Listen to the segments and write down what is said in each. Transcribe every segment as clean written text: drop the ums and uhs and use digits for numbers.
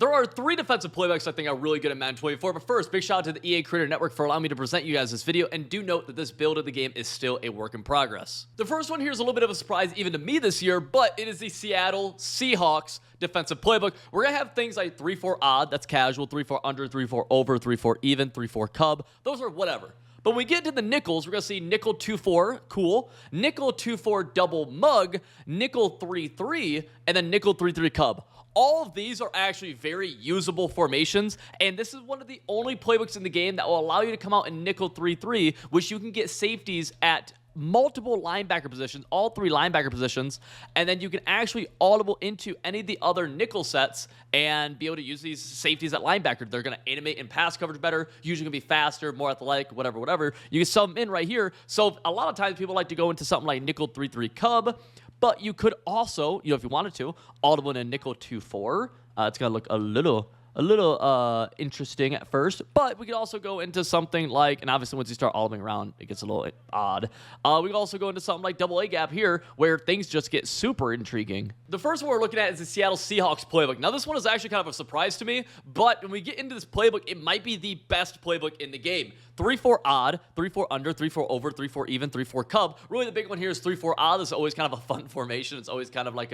There are 3 defensive playbooks I think are really good in Madden 24, but first, big shout out to the EA Creator Network for allowing me to present you guys this video, and do note that this build of the game is still a work in progress. The first one here is a little bit of a surprise even to me this year, but it is the Seattle Seahawks defensive playbook. We're going to have things like 3-4 odd, that's casual, 3-4 under, 3-4 over, 3-4 even, 3-4 cub. Those are whatever. But when we get to the nickels, we're going to see nickel 2-4, cool, nickel 2-4 double mug, nickel 3-3, and then nickel 3-3 cub. All of these are actually very usable formations, and this is one of the only playbooks in the game that will allow you to come out in nickel 3-3, which you can get safeties at multiple linebacker positions, all 3 linebacker positions, and then you can actually audible into any of the other nickel sets and be able to use these safeties at linebacker. They're going to animate in pass coverage better, usually going to be faster, more athletic, whatever. You can sub them in right here. So a lot of times people like to go into something like nickel 3-3 cub, but you could also, if you wanted to, audible in a nickel 2-4. It's going to look a little interesting at first, but we could also go into something like, and obviously once you start audibling around, it gets a little odd. We could also go into something like double A gap here, where things just get super intriguing. The first one we're looking at is the Seattle Seahawks playbook. Now this one is actually kind of a surprise to me, but when we get into this playbook, it might be the best playbook in the game. 3-4 odd, 3-4 under, 3-4 over, 3-4 even, 3-4 cub. Really the big one here is 3-4 odd. This is always kind of a fun formation. It's always kind of like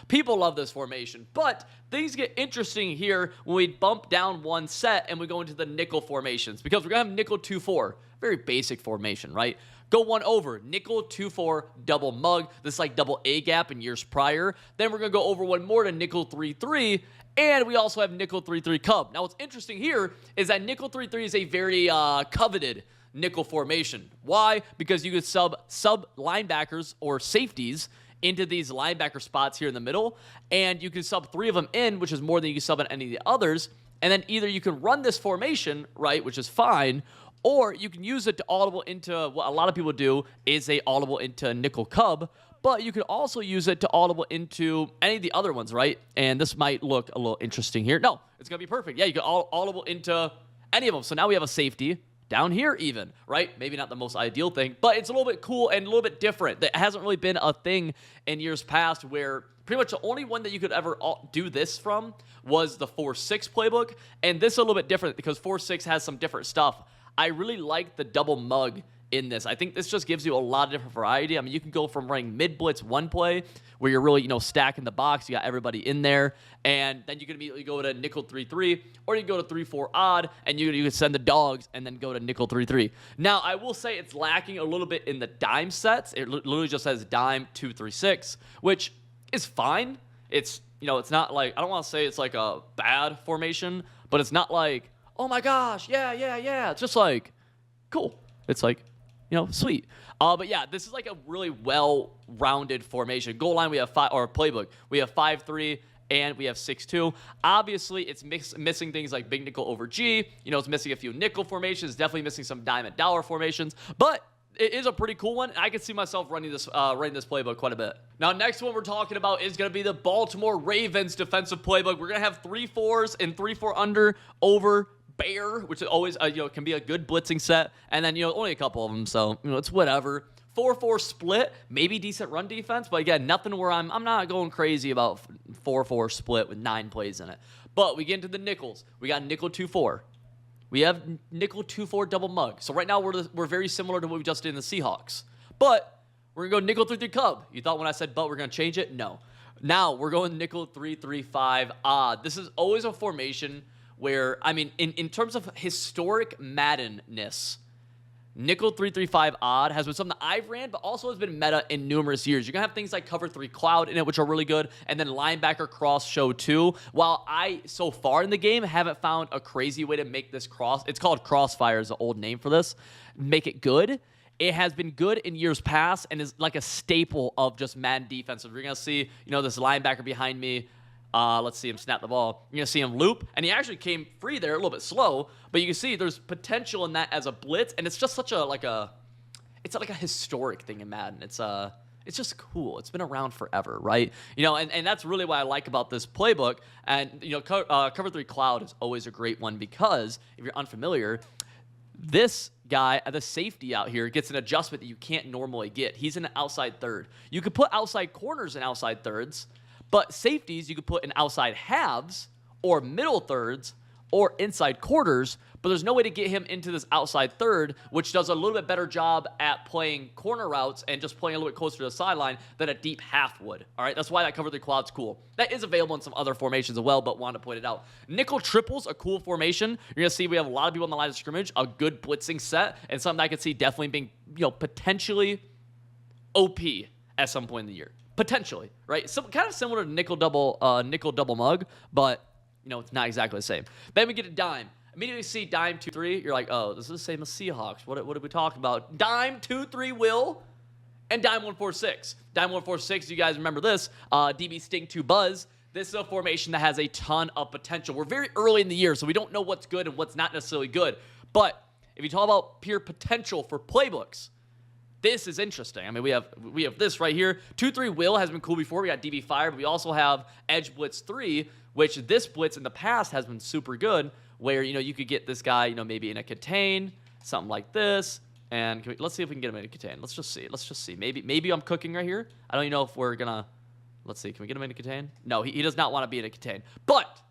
people love this formation, but things get interesting here when we bump down one set and we go into the nickel formations, because we're going to have nickel 2-4. Very basic formation, right? Go one over, nickel 2-4 double mug. This is like double A gap in years prior. Then we're going to go over one more to nickel 3-3. And we also have nickel 3-3 cub. Now, what's interesting here is that nickel 3-3 is a very coveted nickel formation. Why? Because you could sub linebackers or safeties into these linebacker spots here in the middle, and you can sub 3 of them in, which is more than you can sub in any of the others. And then either you can run this formation, right, which is fine, or you can use it to audible into what a lot of people do is they audible into nickel cub. But you could also use it to audible into any of the other ones, right? And this might look a little interesting here. No, it's going to be perfect. Yeah, you can audible into any of them. So now we have a safety down here even, right? Maybe not the most ideal thing, but it's a little bit cool and a little bit different. That hasn't really been a thing in years past, where pretty much the only one that you could ever do this from was the 4-6 playbook. And this is a little bit different because 4-6 has some different stuff. I really like the double mug in this. I think this just gives you a lot of different variety. I mean, you can go from running mid-blitz one play where you're really, stacking the box. You got everybody in there. And then you can immediately go to nickel 3-3, or you can go to 3-4 odd, and you can send the dogs and then go to nickel 3-3. Now, I will say it's lacking a little bit in the dime sets. It literally just says dime 2-3-6, which is fine. It's, it's not like, I don't want to say it's like a bad formation, but it's not like, oh my gosh, yeah. It's just like, cool. It's like, sweet. But yeah, this is like a really well-rounded formation. Goal line, we have playbook. We have 5-3 and we have 6-2. Obviously, it's missing things like big nickel over G. It's missing a few nickel formations. Definitely missing some diamond dollar formations. But it is a pretty cool one. I can see myself running this playbook quite a bit. Now, next one we're talking about is going to be the Baltimore Ravens defensive playbook. We're going to have 3-4s and 3-4 under, over, bear, which is always, can be a good blitzing set. And then, only a couple of them, so, it's whatever. 4-4 split, maybe decent run defense, but again, nothing where I'm not going crazy about 4-4 split with 9 plays in it. But we get into the nickels. We got nickel 2-4. We have nickel 2-4 double mug. So right now we're very similar to what we just did in the Seahawks. But we're going to go nickel 3-3 cub. You thought when I said but we're going to change it? No. Now we're going nickel 3-3-5 odd. This is always a formation where, I mean, in terms of historic Madden-ness, nickel 3-3-5 odd has been something that I've ran, but also has been meta in numerous years. You're going to have things like cover 3 cloud in it, which are really good, and then linebacker cross show 2. While I, so far in the game, haven't found a crazy way to make this cross. It's called Crossfire is the old name for this. Make it good. It has been good in years past and is like a staple of just Madden defense. You're going to see, this linebacker behind me. Let's see him snap the ball. You're going to see him loop, and he actually came free there, a little bit slow, but you can see there's potential in that as a blitz, and it's just such it's like a historic thing in Madden. It's just cool. It's been around forever, right? And that's really what I like about this playbook. And, cover 3 cloud is always a great one because, if you're unfamiliar, this guy, the safety out here, gets an adjustment that you can't normally get. He's in an outside third. You could put outside corners in outside thirds, but safeties you could put in outside halves or middle thirds or inside quarters, but there's no way to get him into this outside third, which does a little bit better job at playing corner routes and just playing a little bit closer to the sideline than a deep half would. All right, that's why that cover 3 quad's cool. That is available in some other formations as well, but wanted to point it out. Nickel triples, a cool formation. You're gonna see we have a lot of people on the line of scrimmage, a good blitzing set, and something I could see definitely being, potentially OP at some point in the year. Potentially, right? So kind of similar to nickel double mug, but it's not exactly the same. Then we get a dime. Immediately see dime 2-3. You're like, oh, this is the same as Seahawks. What did we talk about? Dime 2-3 will and dime 1-4-6. Dime 1-4-6. You guys remember this? DB Sting 2 Buzz. This is a formation that has a ton of potential. We're very early in the year, so we don't know what's good and what's not necessarily good. But if you talk about pure potential for playbooks, this is interesting. I mean, we have this right here. 2-3 will has been cool before. We got DB Fire, but we also have Edge Blitz 3, which this blitz in the past has been super good, where, you could get this guy, maybe in a contain, something like this. And let's see if we can get him in a contain. Let's just see. Maybe I'm cooking right here. I don't even know if we're going to, let's see. Can we get him in a contain? No, he does not want to be in a contain. But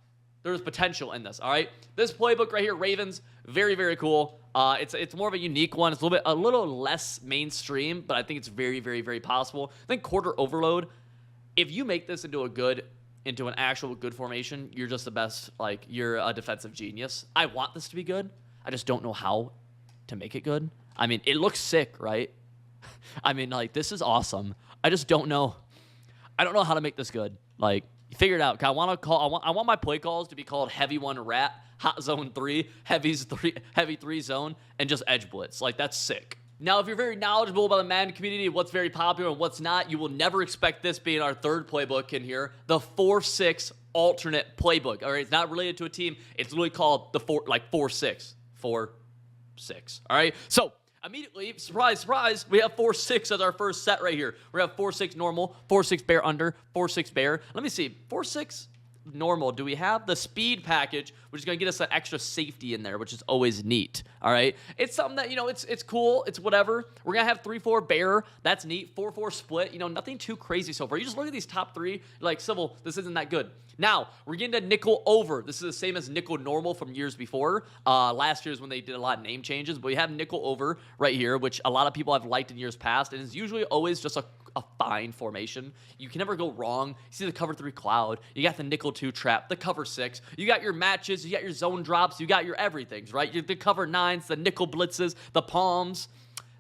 there's potential in this, all right? This playbook right here, Ravens, very, very cool. It's more of a unique one. It's a little less mainstream, but I think it's very, very, very possible. I think quarter overload, if you make this into an actual good formation, you're just the best. Like, you're a defensive genius. I want this to be good. I just don't know how to make it good. I mean, it looks sick, right? I mean, like, this is awesome. I just don't know. I don't know how to make this good. Like, figure it out. I want my play calls to be called heavy 1 rat, hot zone 3, heavy 3 zone, and just edge blitz. Like, that's sick. Now, if you're very knowledgeable about the Madden community, what's very popular and what's not, you will never expect this being our third playbook in here, the 4-6 alternate playbook. All right, it's not related to a team. It's literally called the 4-6. 4-6. All right, so immediately, surprise, surprise, we have 4-6 as our first set right here. We have 4-6 normal, 4-6 bear under, 4-6 bear. Let me see, 4-6 normal. Do we have the speed package, which is going to get us that extra safety in there, which is always neat. All right, it's something that it's cool, it's whatever. We're gonna have 3-4 bear, that's neat. 4-4 split, nothing too crazy so far. You just look at these top 3, like, Civil, this isn't that good. Now we're getting to nickel over. This is the same as nickel normal from years before. Last year's when they did a lot of name changes, but we have nickel over right here, which a lot of people have liked in years past, and it's usually always just a fine formation. You can never go wrong. You see the cover 3 cloud, you got the nickel 2 trap, the cover 6, you got your matches, you got your zone drops, you got your everythings, right? The cover 9s, the nickel blitzes, the palms.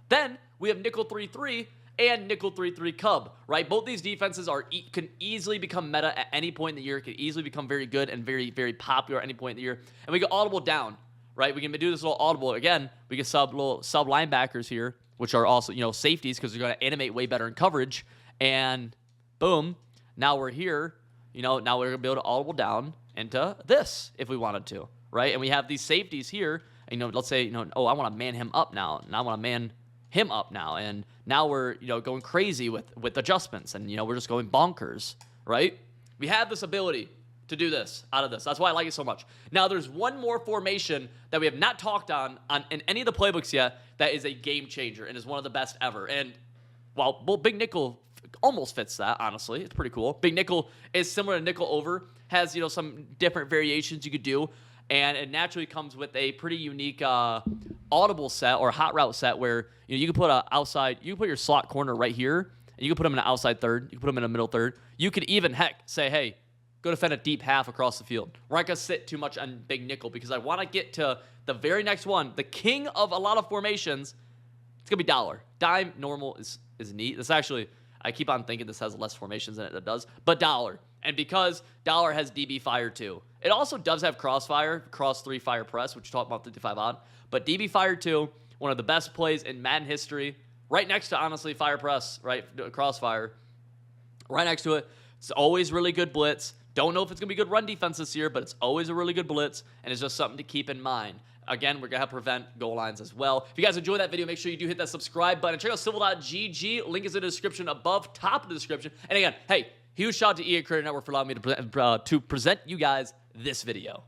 Then we have nickel 3-3 and nickel 3-3 cub, right? Both these defenses can easily become meta at any point in the year, can easily become very good and very, very popular at any point in the year. And we get audible down, right? We can do this little audible again. We can sub linebackers here, which are also, safeties, because they're going to animate way better in coverage. And boom, now we're here. Now we're going to be able to audible down into this if we wanted to, right? And we have these safeties here. And, let's say, oh, I want to man him up now, and I want to man him up now. And now we're, going crazy with adjustments, and, we're just going bonkers, right? We have this ability to do this out of this. That's why I like it so much. Now, there's one more formation that we have not talked on in any of the playbooks yet that is a game changer and is one of the best ever. And well, Big Nickel almost fits that, honestly. It's pretty cool. Big Nickel is similar to Nickel Over, has, some different variations you could do, and it naturally comes with a pretty unique audible set or hot route set where, you can put you can put your slot corner right here, and you can put them in an outside third, you can put them in a middle third. You could even, heck, say, hey, go defend a deep half across the field. We're not going to sit too much on Big Nickel because I want to get to the very next one. The king of a lot of formations, it's going to be dollar. Dime normal is neat. This actually, I keep on thinking this has less formations than it does, but dollar. And because dollar has DB Fire too. It also does have Crossfire, Cross 3 Fire Press, which you talked about 55 odd. But DB Fire 2, one of the best plays in Madden history. Right next to, honestly, Fire Press, right? Crossfire. Right next to it. It's always really good blitz. Don't know if it's going to be good run defense this year, but it's always a really good blitz, and it's just something to keep in mind. Again, we're going to have prevent goal lines as well. If you guys enjoyed that video, make sure you do hit that subscribe button. Check out civil.gg. Link is in the description above, top of the description. And again, hey, huge shout out to EA Creator Network for allowing me to present you guys this video.